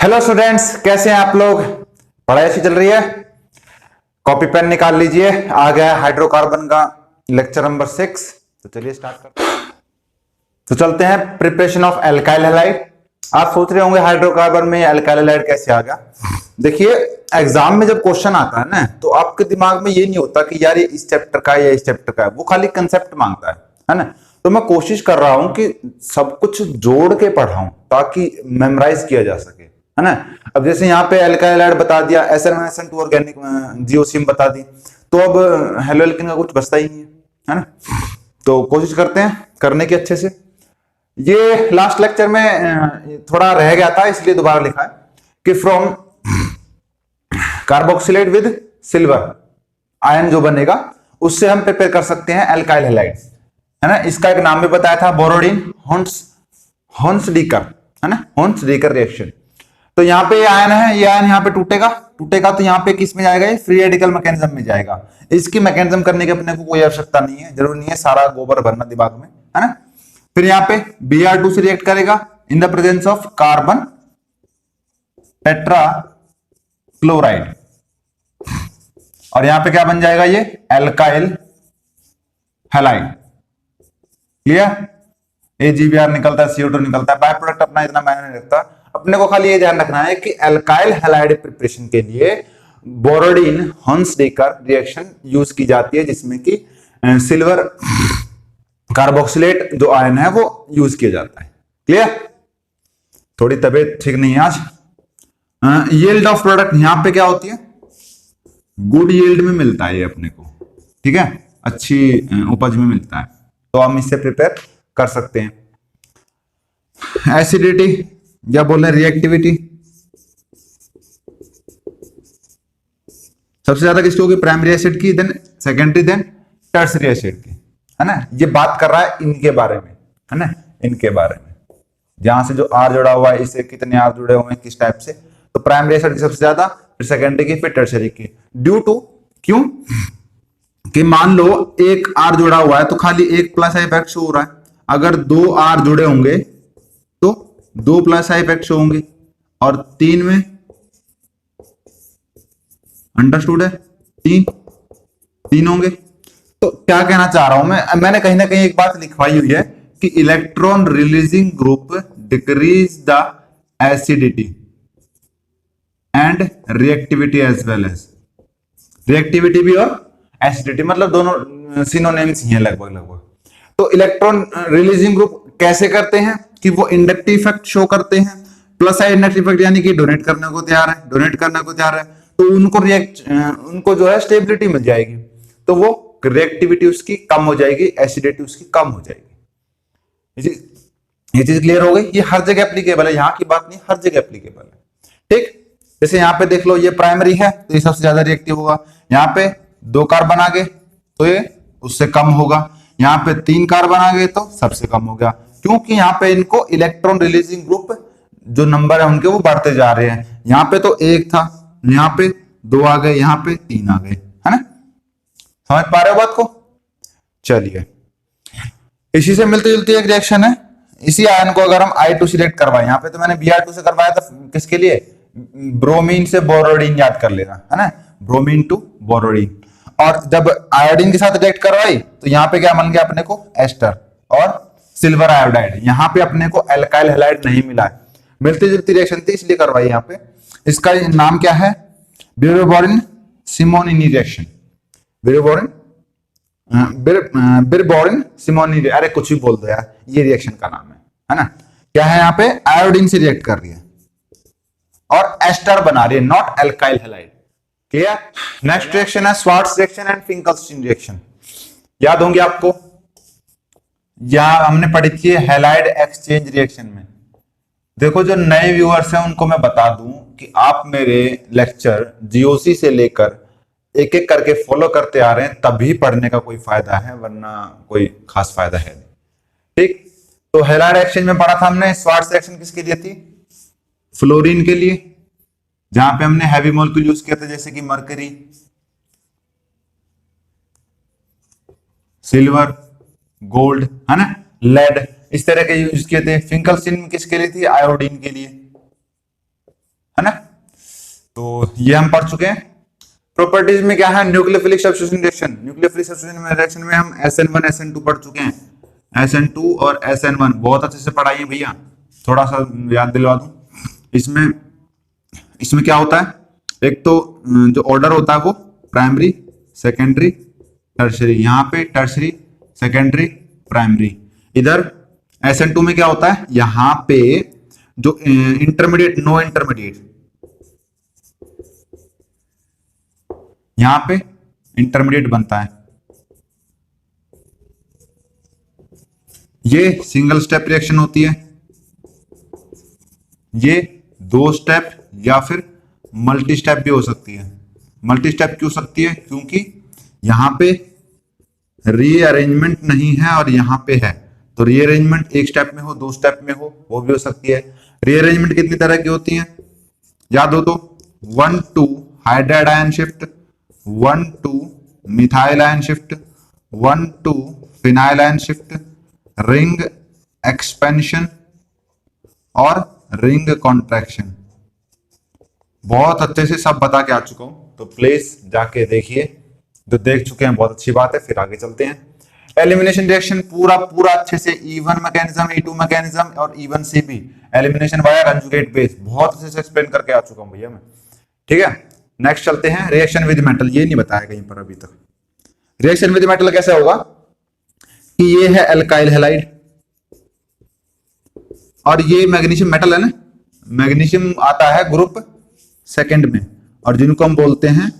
Hello students, कैसे हैं आप लोग। पढ़ाई अच्छी चल रही है। कॉपी पेन निकाल लीजिए। आ गया हाइड्रोकार्बन का लेक्चर नंबर 6। तो चलिए स्टार्ट करते हैं। तो चलते हैं प्रिपरेशन ऑफ एल्काइल हैलाइड। आप सोच रहे होंगे हाइड्रोकार्बन में एल्काइल हैलाइड कैसे आ गया। देखिए, एग्जाम में जब क्वेश्चन आता है ना, तो आपके दिमाग में ये नहीं होता कि यार ये इस चैप्टर का है या इस चैप्टर का है। वो खाली कंसेप्ट मांगता है ना। तो मैं कोशिश कर रहा हूं कि सब कुछ जोड़ के पढ़ाऊं ताकि मेमोराइज किया जा सके, है ना। अब जैसे यहाँ पे एल्काइल हैलाइड बता दिया, SN2 ऑर्गेनिक जियोसिम बता दी, तो अब हेलो एल्किन का कुछ बचता ही नहीं है ना। तो कोशिश करते हैं करने की अच्छे से। ये लास्ट लेक्चर में थोड़ा रह गया था, इसलिए दोबारा लिखा है कि from carboxylate with silver ion जो बनेगा उससे हम प्रिपेयर कर सकते हैं एल्काइल हैलाइड, है ना। इसका एक नाम भी बताया था, बोरोडिन होन्सडीकर, है ना, होन्सडीकर रिएक्शन। तो यहाँ पे आयन है, ये आयन यहाँ पे टूटेगा तो यहाँ पे किस में जाएगा, ये फ्री रेडिकल मैकेनिज्म में जाएगा। इसकी मैकेनिज्म करने की अपने को कोई आवश्यकता नहीं है, जरूरी नहीं है सारा गोबर भरना दिमाग में, है ना। फिर यहाँ पे Br2 से रिएक्ट करेगा in the presence of carbon tetra chloride, और यहाँ पे क्या बन जाएगा, ये एल्काइल हैलाइड। क्लियर। AgBr निकलता है, CO2 निकलता है, बाय प्रोडक्ट अपना इतना मायने नहीं रखता। अपने को खाली ये ध्यान रखना है कि एल्काइल हैलाइड प्रिपरेशन के लिए बोरोडिन होन्सडीकर रिएक्शन यूज की जाती है, जिसमें कि सिल्वर कार्बोक्सिलेट जो आयन है वो यूज किया जाता है। क्लियर। थोड़ी तबीयत ठीक नहीं है आज। यील्ड ऑफ प्रोडक्ट यहाँ पे क्या होती है, गुड यील्ड में मिलता है ये अपने को, ठीक है, अच्छी उपज में मिलता है, तो हम इससे प्रिपेयर कर सकते हैं। एसिडिटी या बोले रिएक्टिविटी सबसे ज्यादा किसकी होगी, प्राइमरी एसिड की, then secondary, then tertiary acid की, है ना। ये बात कर रहा है इनके बारे में, है ना, इनके बारे में, जहां से जो आर जुड़ा हुआ है, इससे कितने आर जुड़े हुए हैं, किस टाइप से। तो प्राइमरी एसिड की सबसे ज्यादा, फिर सेकेंडरी की, फिर टर्सरी की। ड्यू टू, क्यों कि मान लो एक आर जुड़ा हुआ है तो खाली एक प्लस आई इफेक्ट शो हो रहा है। अगर दो आर जुड़े होंगे तो दो प्लस आई इफेक्ट शो होंगे, और तीन में, अंडरस्टूड है, तीन होंगे। तो क्या कहना चाह रहा हूं मैंने कहीं ना कहीं एक बात लिखवाई हुई है कि electron releasing group decrease the acidity and reactivity as well as, reactivity भी और एसिडिटी मतलब दोनों सिनोनिम्स ही हैं लगभग। तो इलेक्ट्रॉन रिलीजिंग ग्रुप कैसे करते हैं कि वो इंडक्टिव इफेक्ट शो करते हैं, प्लस आई इंडक्टिव इफेक्ट यानी कि डोनेट करने को तैयार है, तो उनको जो है स्टेबिलिटी मिल जाएगी, तो वो रिएक्टिविटी उसकी कम हो जाएगी, एसिडिटी उसकी कम हो जाएगी। ये चीज क्लियर हो गई। ये हर जगह एप्लीकेबल है, यहाँ की बात नहीं, हर जगह एप्लीकेबल है, ठीक। जैसे यहाँ पे देख लो, ये प्राइमरी है तो ये सबसे ज्यादा रिएक्टिव होगा। यहाँ पे दो कार्बन आ गए तो ये उससे कम होगा, यहाँ पे तीन कार्बन आ गए तो सबसे कम हो गया, क्योंकि यहाँ पे इनको इलेक्ट्रॉन रिलीजिंग ग्रुप जो नंबर है उनके वो बढ़ते जा रहे हैं। यहाँ पे तो एक था, यहाँ पे दो आ गए, यहाँ पे तीन आ गए, है ना। समझ पा रहे हो बात को। चलिए, इसी से मिलती जुलती एक रिएक्शन है। इसी आयन को अगर हम I2 सिलेक्ट करवाएं, यहाँ पे तो मैंने Br2 से करवाया था, किसके लिए, ब्रोमीन से बोरोडीन याद कर लेना, है ना, ब्रोमीन टू बोरोडीन। और जब आयोडीन के साथ रिएक्ट करवाई तो यहाँ पे क्या बन गया अपने को, एस्टर और सिल्वर आयोडाइड। यहाँ पे अपने को एल्काइल हैलाइड नहीं मिला है, मिलती जुलती रिएक्शन थी इसलिए करवाई यहाँ पे। इसका नाम क्या है, बिरबोरिन सिमोनिनी रिएक्शन, बिरबोरिन सिमोनिनी, अरे कुछ भी बोल दो यार, ये रिएक्शन का नाम है ना। क्या है, यहाँ पे आयोडीन से रिएक्ट कर रही है और एस्टर बना रही है, not alkyl halide. Clear. Next reaction है Swarts reaction and Finkelstein reaction. याद होंगे आपको, यहां हमने पढ़ी थी हैलाइड एक्सचेंज रिएक्शन में। देखो, जो नए व्यूअर्स हैं उनको मैं बता दूं कि आप मेरे लेक्चर जीओसी से लेकर एक एक करके फॉलो करते आ रहे हैं, तभी पढ़ने का कोई फायदा है, वरना कोई खास फायदा है नहीं, ठीक। तो हैलाइड एक्सचेंज में पढ़ा था हमने, स्वार्ट्ज रिएक्शन किसके लिए थी, फ्लोरीन के लिए, जहां पे हमने हैवी मॉलिक्यूल यूज किया था, जैसे कि मरकरी, सिल्वर, गोल्ड, है ना, लेड, इस तरह के यूज किए थे। फिंकलस्टीन किसके लिए थी, आयोडीन के लिए। तो ये हम पढ़ चुके हैं। प्रॉपर्टीज में क्या है, nucleophilic substitution reaction. Nucleophilic substitution reaction में हम SN1 SN2 पढ़ चुके हैं। SN2 और SN1 बहुत अच्छे से पढ़ाई है भैया, थोड़ा सा याद दिलवा दूं। इसमें इसमें क्या होता है, एक तो जो ऑर्डर होता है वो प्राइमरी सेकेंडरी टर्शरी, यहाँ पे टर्शरी सेकेंडरी प्राइमरी। इधर SN2 में क्या होता है, यहाँ पे जो इंटरमीडिएट नो इंटरमीडिएट, यहां पे इंटरमीडिएट बनता है। ये सिंगल स्टेप रिएक्शन होती है, ये 2 स्टेप या फिर मल्टी स्टेप भी हो सकती है। मल्टी स्टेप क्यों सकती है, क्योंकि यहां पे रीअरेंजमेंट नहीं है और यहां पे है, तो रीअरेंजमेंट 1 स्टेप में हो 2 स्टेप में हो वो भी हो सकती है। रीअरेंजमेंट कितनी तरह की होती है, याद हो तो 1-2 hydride ion shift, 1-2 methyl ion shift, 1-2 phenyl ion shift, ring expansion और रिंग कॉन्ट्रैक्शन। बहुत अच्छे से सब बता के आ चुका हूं, तो प्लीज जाके देखिए। तो देख चुके हैं बहुत अच्छी बात है, फिर आगे चलते हैं। एलिमिनेशन रिएक्शन पूरा अच्छे से E1 मैकेनिज्म, E2 मैकेनिज्म और E1 से भी एलिमिनेशन वाया कंजुगेट बेस बहुत अच्छे से एक्सप्लेन करके आ चुका हूं भैया मैं, ठीक है। नेक्स्ट चलते हैं, रिएक्शन विद मेटल। ये नहीं बताया कहीं पर अभी तक। रिएक्शन विद मेटल कैसे होगा कि ये है एल्काइल हैलाइड और ये मैग्नीशियम मेटल है ना, मैग्नीशियम आता है ग्रुप सेकंड में, और जिनको हम बोलते हैं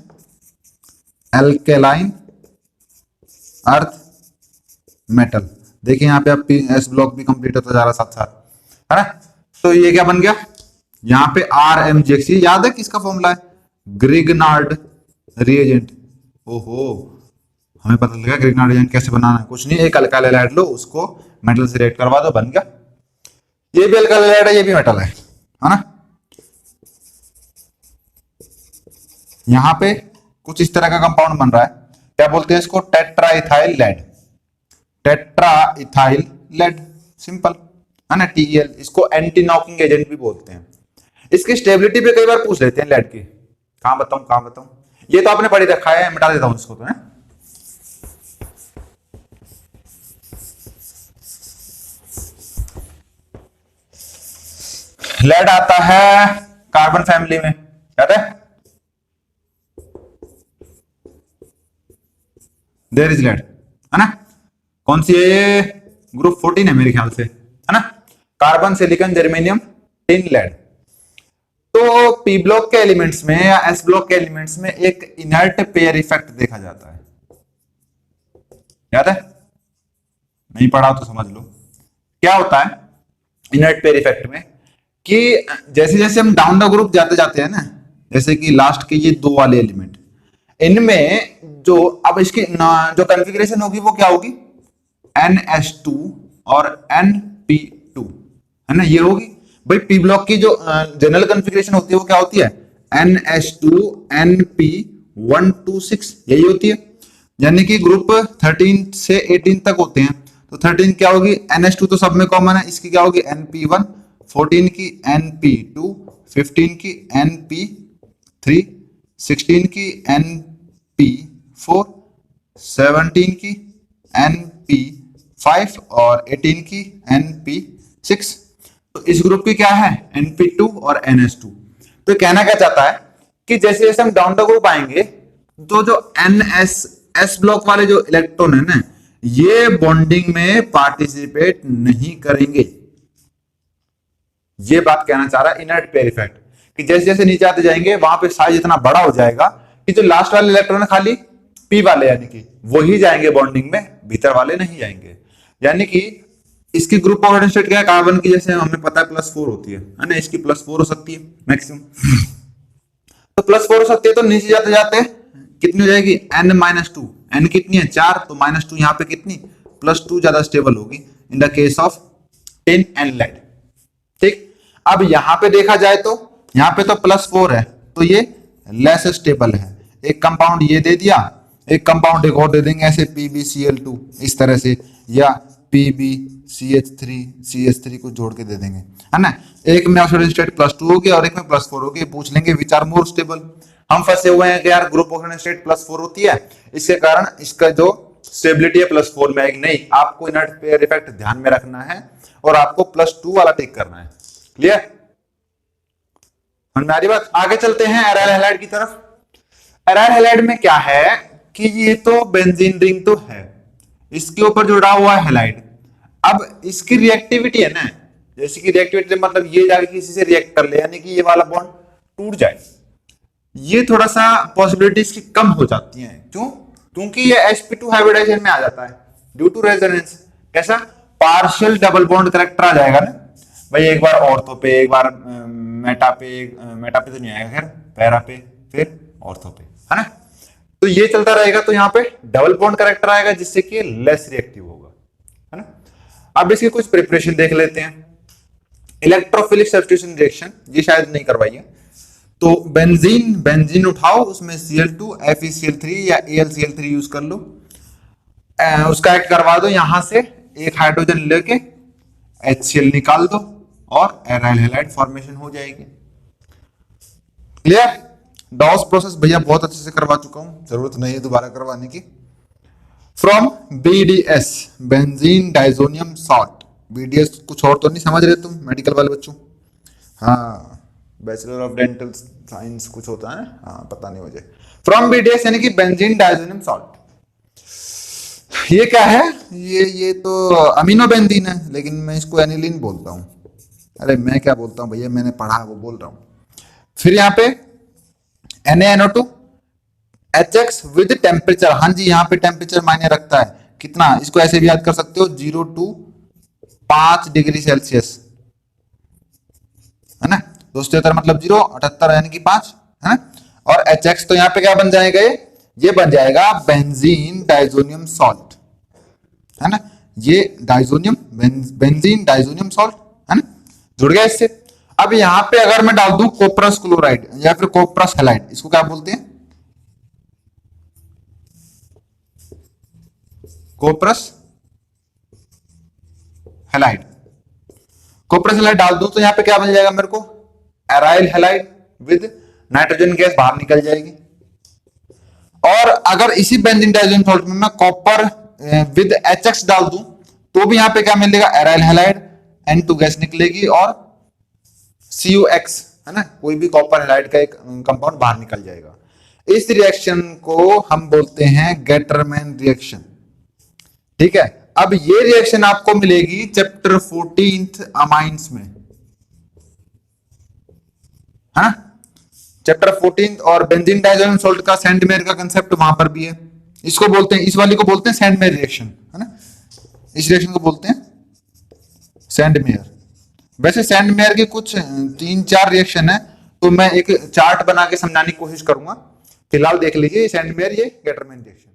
एल्केलाइन अर्थ मेटल। देखिए यहाँ पे आप S ब्लॉक भी कंप्लीट होता जा रहा साथ साथ, है ना। तो ये क्या बन गया, यहाँ पे RMGX, याद है किसका फॉर्मूला है, ग्रिगनार्ड रिएजेंट। ओहो, हमें पता लगा ग्रिगनार्ड रिएजेंट कैसे बनाना है। कुछ नहीं, एक अल्काइल हैलाइड लो, उसको मेटल से रिएक्ट करवा दो, बन गया। ये भी अल्काइल हैलाइड है, ये भी मेटल है ना। यहां पे कुछ इस तरह का कंपाउंड बन रहा है, क्या बोलते हैं इसको, tetra ethyl lead. Tetra ethyl lead, simple है ना, TeL। इसको एंटी नॉकिंग एजेंट भी बोलते हैं। इसकी स्टेबिलिटी पे कई बार पूछ लेते हैं लेड की, कहां बताऊं। ये तो आपने पढ़ी रखा है, मिटा देता हूं इसको तो, है। लेड आता है कार्बन फैमिली में, याद है, देयर इज लेड, है ना। कौन सी है ये, ग्रुप 14 है मेरे ख्याल से, है ना। Carbon silicon germanium tin lead. तो पी ब्लॉक के एलिमेंट्स में या S ब्लॉक के एलिमेंट्स में एक इनर्ट पेयर इफेक्ट देखा जाता है, याद है, नहीं पढ़ा तो समझ लो। क्या होता है इनर्ट पेयर इफेक्ट में, कि जैसे जैसे हम डाउन द ग्रुप जाते जाते हैं ना, जैसे कि लास्ट के ये 2 वाले एलिमेंट, इनमें जो अब इसकी जो कॉन्फ़िगरेशन होगी वो क्या होगी, NH2 और NP2, है ना, ये होगी। भाई पी ब्लॉक की जो जनरल कॉन्फ़िगरेशन होती है वो क्या होती है, NH2 NP126, यही होती है। यानी कि ग्रुप 13 से 18 तक होते हैं, तो 13 क्या होगी, NH2 तो सब में कॉमन है, इसकी क्या होगी NP1, 14 की NP2, 15 की NP3, 16 की NP4, 17 की NP5 और 18 की NP6। तो इस ग्रुप की क्या है, NP2 और NH2। तो कहना क्या चाहता है कि जैसे जैसे हम डाउन द ग्रुप आएंगे, तो जो S ब्लॉक वाले जो इलेक्ट्रॉन है ना, ये बॉन्डिंग में पार्टिसिपेट नहीं करेंगे। ये बात कहना चाह रहा है इनर्ट पेयर इफेक्ट, कि जैसे जैसे नीचे आते जाएंगे वहां पे साइज इतना बड़ा हो जाएगा कि जो लास्ट वाले इलेक्ट्रॉन है खाली P वाले, यानी कि वही जाएंगे बॉन्डिंग में, भीतर वाले नहीं जाएंगे। यानी कि इसकी ग्रुप कोऑर्डिनेट स्टेट क्या है, कार्बन की जैसे हमें पता है +4 होती है ना, इसकी +4 हो सकती है मैक्सिमम। तो +4 हो सकती है, तो नीचे जाते जाते कितनी हो जाएगी, N-2। N कितनी है, 4, तो -2 यहाँ पे कितनी, +2 ज्यादा स्टेबल होगी in the case of tin and lead. ठीक, अब यहां पे देखा जाए तो यहां पे तो +4 है, तो ये लेस स्टेबल है। एक कंपाउंड ये दे दिया, एक कंपाउंड एक और दे देंगे ऐसे PbCl2 इस तरह से, या PbCH3 को जोड़ के दे देंगे, है ना। एक में ऑक्सीडेशन स्टेट +2 होगी और एक में +4 होगी। पूछ लेंगे विच आर मोर स्टेबल। हम फंसे हुए हैं कि यार ग्रुप ऑक्सीडेशन स्टेट +4 होती है, इसके कारण इसका जो स्टेबिलिटी है +4 में आएगी। नहीं, आपको इनर्ट पेयर इफेक्ट ध्यान में रखना है और आपको +2 वाला टिक करना है। क्लियर? हमारी बात। आगे चलते हैं एराइल हैलाइड की तरफ। एराइल हैलाइड में क्या है कि ये तो बेंजीन रिंग तो है, इसके ऊपर जुड़ा हुआ है हैलाइड। अब इसकी रिएक्टिविटी है ना, जैसे कि रिएक्टिविटी मतलब ये जाके किसी से रिएक्ट कर ले, यानी कि ये वाला बॉन्ड टूट जाए, ये थोड़ा सा पॉसिबिलिटीज की कम हो जाती हैं। क्यों? क्योंकि ये sp2 हाइब्रिडाइजेशन में आ जाता है ड्यू टू रेजोनेंस। कैसा? पार्शियल डबल बॉन्ड करेक्टर आ जाएगा ना भाई, एक बार ऑर्थो पे, एक बार मेटा पे तो नहीं आएगा, खैर पैरा पे, फिर ऑर्थो पे, है ना। तो ये चलता रहेगा, तो यहाँ पे डबल बॉन्ड करेक्टर आएगा जिससे कि लेस रिएक्टिव होगा, है ना। अब इसकी कुछ प्रिपरेशन देख लेते हैं। इलेक्ट्रोफिलिक सब्स्टिट्यूशन रिएक्शन, ये शायद नहीं करवाई है। तो बेंजीन उठाओ, उसमें Cl2 FeCl3 या AlCl3 यूज कर लो, उसका एक्ट करवा दो, यहां से एक हाइड्रोजन लेके HCl निकाल दो और एराइल हैलाइड फॉर्मेशन हो जाएगी। क्लियर? डॉस प्रोसेस भैया बहुत अच्छे से करवा चुका हूं, जरूरत नहीं है दोबारा करवाने की। From BDS benzene diazonium salt. BDS कुछ और तो नहीं समझ रहे तुम मेडिकल वाले बच्चों? हाँ, बैचलर ऑफ डेंटल साइंस कुछ होता है ना, हाँ पता नहीं मुझे। फ्रॉम BDS यानी कि बेंजीन डाइजोनियम सॉल्ट। ये क्या है? ये तो अमीनो बेंजीन है, लेकिन मैं इसको एनिलीन बोलता हूं। अरे मैं क्या बोलता हूं भैया, मैंने पढ़ा वो बोल रहा हूं। फिर यहाँ पे NaNO2 HX विद टेम्परेचर। हाँ जी, यहाँ पे टेम्परेचर मायने रखता है। कितना? इसको ऐसे भी याद कर सकते हो, 0 to 5 डिग्री सेल्सियस, है ना। 273 मतलब 0, 78 यानी कि 5, है ना। और HX तो यहाँ पे क्या बन जाएगा? ये बन जाएगा बेंजीन डाइजोनियम सॉल्ट, है ना। ये डाइजोनियम बेंजीन डाइजोनियम सॉल्ट, है ना, जुड़ गया इससे। अब यहां पे अगर मैं डाल दूं कोपरस क्लोराइड या फिर कोपरस हैलाइड, इसको क्या बोलते हैं? कोपरस हैलाइड। कोपरस हैलाइड डाल दूं तो यहां पे क्या बन जाएगा मेरे को? Aryl halide with nitrogen gas बाहर निकल जाएगी। और अगर इसी बेंजीन डाइजोनियम सॉल्ट में मैं कॉपर विद HX डाल दूं तो भी यहां पे क्या मिलेगा? एराइल हैलाइड, N2 गैस निकलेगी और CuX, है ना, कोई भी कॉपर हैलाइड का एक कंपाउंड बाहर निकल जाएगा। इस रिएक्शन को हम बोलते हैं गेटरमैन रिएक्शन। ठीक है। अब ये रिएक्शन आपको मिलेगी चैप्टर 14th अमाइंस में, है ना। चैप्टर 14 और बेंजीन डाइजोनियम सॉल्ट का सैंडमेयर का कंसेप्ट वहां पर भी है। इसको बोलते हैं, इस वाली को बोलते हैं सैंडमेयर रिएक्शन, है ना। इस रिएक्शन को बोलते हैं सैंडमेयर। वैसे सैंडमेयर के कुछ 3-4 रिएक्शन है, तो मैं एक चार्ट बना के समझाने की कोशिश करूंगा। फिलहाल देख लीजिए सैंडमेयर, ये गेटरमैन रिएक्शन।